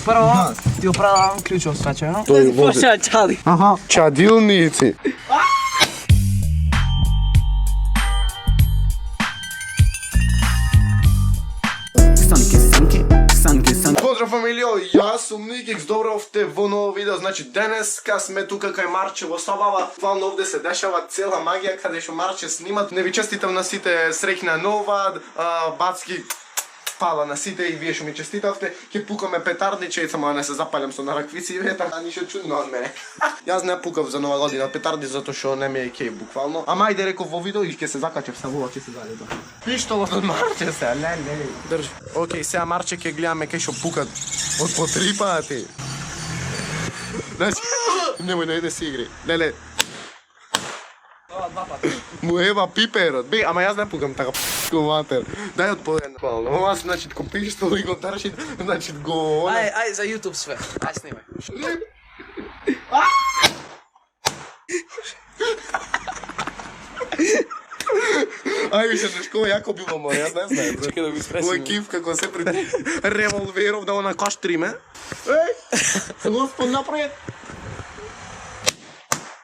Първо ти оправдавам ключ от свечено. Той вози. чади. Ага, чадилници. Поздрав, фамилио, јас сум Никикс, добро овте во ново видео. Значи денеска сме тука кај Марче во Сабава. Буквално овде се дешава цела магија каде што Марче снимат. Не ви честитам на сите среќна нова, бацки фала на сите и вие што ми честитавте. Ќе пукаме петардиче, само да не се запалям со нараквици и ветар, а ништо чудно од мене. Јас не пукав за нова година петарди затоа што не ми е кеј буквално. Ама ајде реков во видео и ќе се закачев са вола, ќе се заледа. Пиштолот од Марче се, леле. Држи. Океј, сега Марче ќе гледаме кај што пукат од по 3 пати. Значи, немој да иде си игри. Леле. Му ева пиперот. Бе, ама јас не пукам така матер. Дај од по една. Ова значи ко пиштол и го држи, значи го. Ај за YouTube све. Ај снимај. Ај више нешко јако било море, јас не знаем. Чекај да го испресим. Овој киф како се пред револверов да она каштриме. Еј, Господ напред.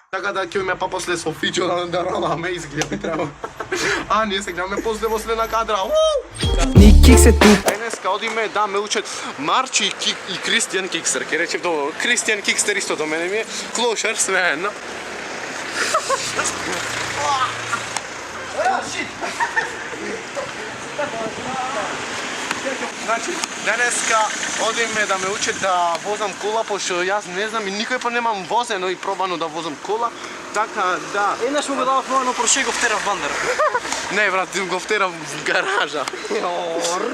Така да ќе ме па после со Фичо да ранаме изгледа би требало. А, ние се гледаме после во следна кадра. Никик се тук. Денеска одиме да ме учат Марчи и Кристијан Кикстер. Ке речем добро, Кристијан Кикстер исто до мене ми е. Клошер, све едно. Значи, денеска одиме да ме учат да возам кола, пошто јас не знам и никој па немам возено и пробано да возам кола. Така да. Еднаш му го дава воено проше го втера в бандер. Не брат, го втерам в гаража.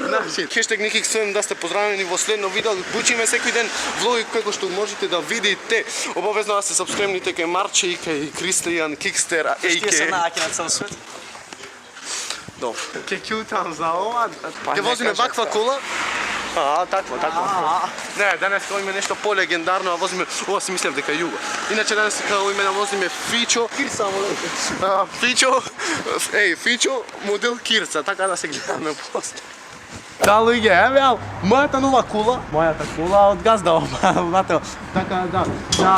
Значи, хештег Никик Свен да сте поздравени во следно видео. Учиме секој ден влоги како што можете да видите. Обавезно да се сабскрибните кај Марче и кај Кристијан Кикстер, Тие се нааки на цел свет. Добро. Ке кјутам за ова. Ке возиме ваква кола. Таква. Не, денес има нешто по-легендарно, а возиме, ова си мислев дека Југо. Иначе денес има да возиме Фичо. Кирса, Фичо, модел Кирца, така да се гледаме после. Да, луѓе, еве, мојата нова кола од газда, мате, така да,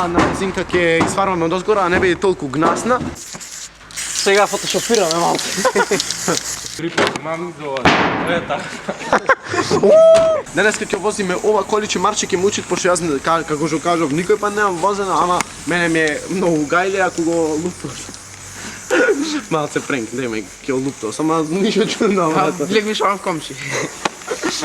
на бензинка ќе изварваме од озгора, а не биде толку гнасна. Сега фотошопираме малко. Мам до ета. Денеска ќе возиме ова количе Марче ќе му учит, пошто јас како што кажав, никој пат немам возено, ама мене ми е многу гајле ако го лупташ. Малце пренк, деме ќе го лупташ, ама ништо чудно. Лег ми шо комши.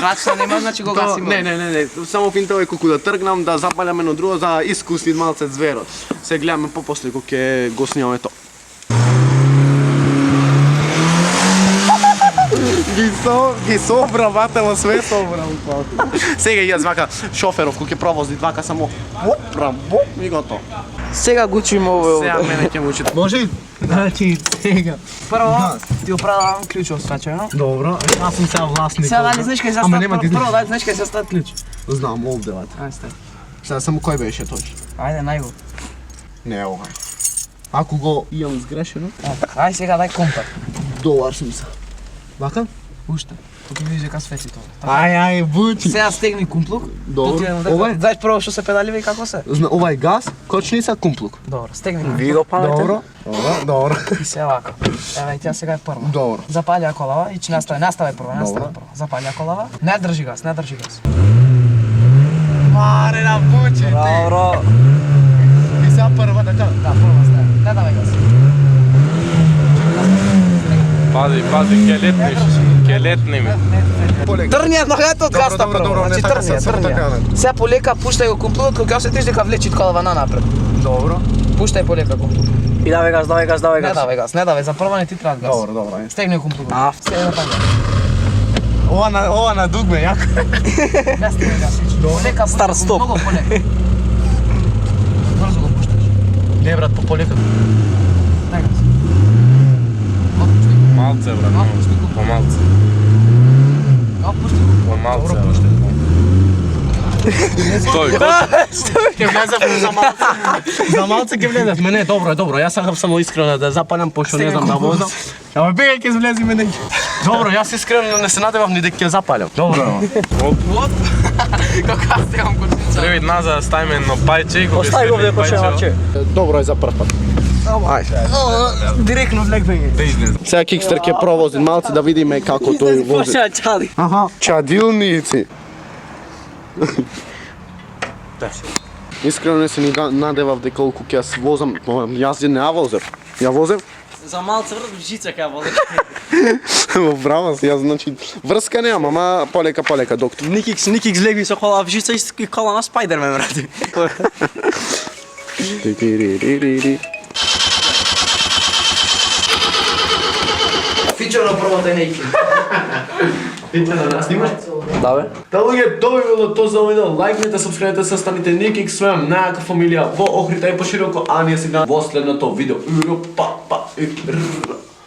Рачна нема, значи го гасимо. Не, само финтово е колку да тргнам, да запалям едно друго, за искуси малце зверот. Се гледаме попосле кога ќе го снимаме тоа. Ги собра, батево, све собра. Сега јас вака шоферов, кој ќе провози двака само и готово. Сега го учиме ово. Сега мене ќе му учат. Може? Значи, сега. Прво ти оправдавам ключ од свечено. Добро, јас сум сега власник. Сега дали знаеш кај се Ама стат нема ти прво, дали знаеш кај се стат ключ. Знам, овде бате. Ај сте. Сега само кој беше точно? Ајде најго. Не, ова. Ако го имам сгрешено, Ај сега дај контакт. долар сум се. Вака? Уште. Тук видиш дека свети тоа. Ај, бучи. Сега стегни кумплук. Добро. Ова Знаеш прво што се педалива и како се? ова е газ, кочница, кумплук. Добро, стегни кумплук. Ви го паметен? Добро. И се вака. Еве и тя сега е прва. Добро. Запалја колава и наставај прва. Запалја колава. Не држи газ. Маре на бучи ти. Добро. И сега прва така. Да, прва стаја. Не давај газ. Пази, ќе летни ми. Трни ногата од газта прво. Добро, не Значи така се, само така. Сега полека пуштај го кумплукот кога осетиш дека влечи колава напред. Добро. Пуштај полека кумплукот. И давај газ. Не давај газ, за прва не ти треба газ. Добро. Стегни кумплукот. Стегни паѓа. Ова на дугме, јако. Не стегни газ. Полека, Стар стоп. Много полека. Брзо го пушташ. Не брат, полека. Дај газ. Малце, брат, помалце. Опушти го. Помалце, брат. Стој, Ќе влезев за малце. За малце ќе влезев. Мене добро. Јас сакам само искрено да запалям, пошто не знам да возам. Ама бега ќе влеземе неќе. Добро, јас искрено не се надевам ни дека ќе запалям. Добро. Kako stiham kočnica. Treba iti nazad, stavim jedno pajče. Ostaj go ovdje počne marče. Dobro je za prvi put. Direktno v Blackbange. Сега Kickster ќе провози малце да видиме како тој вози. Počne čali. Чадилници. Искрено не се ни надевав дека колку ќе јас возам, јас не ја возев. Ја возев? Za malce vrlo žica kaj vole. Браво си, јас значи врска немам, ама полека доктор. Nikik zlegli so kola v žica i kola na Spider-Man radi. Фичер на пробата нејки. Фичер на нас снимаш? Da be? Та луѓе, тоа би било тоа за овој видео. Лајкнете, сабскрајбете се, станете Никик, својам најака фамилија во Охрита и пошироко, а ние сега во следното видео.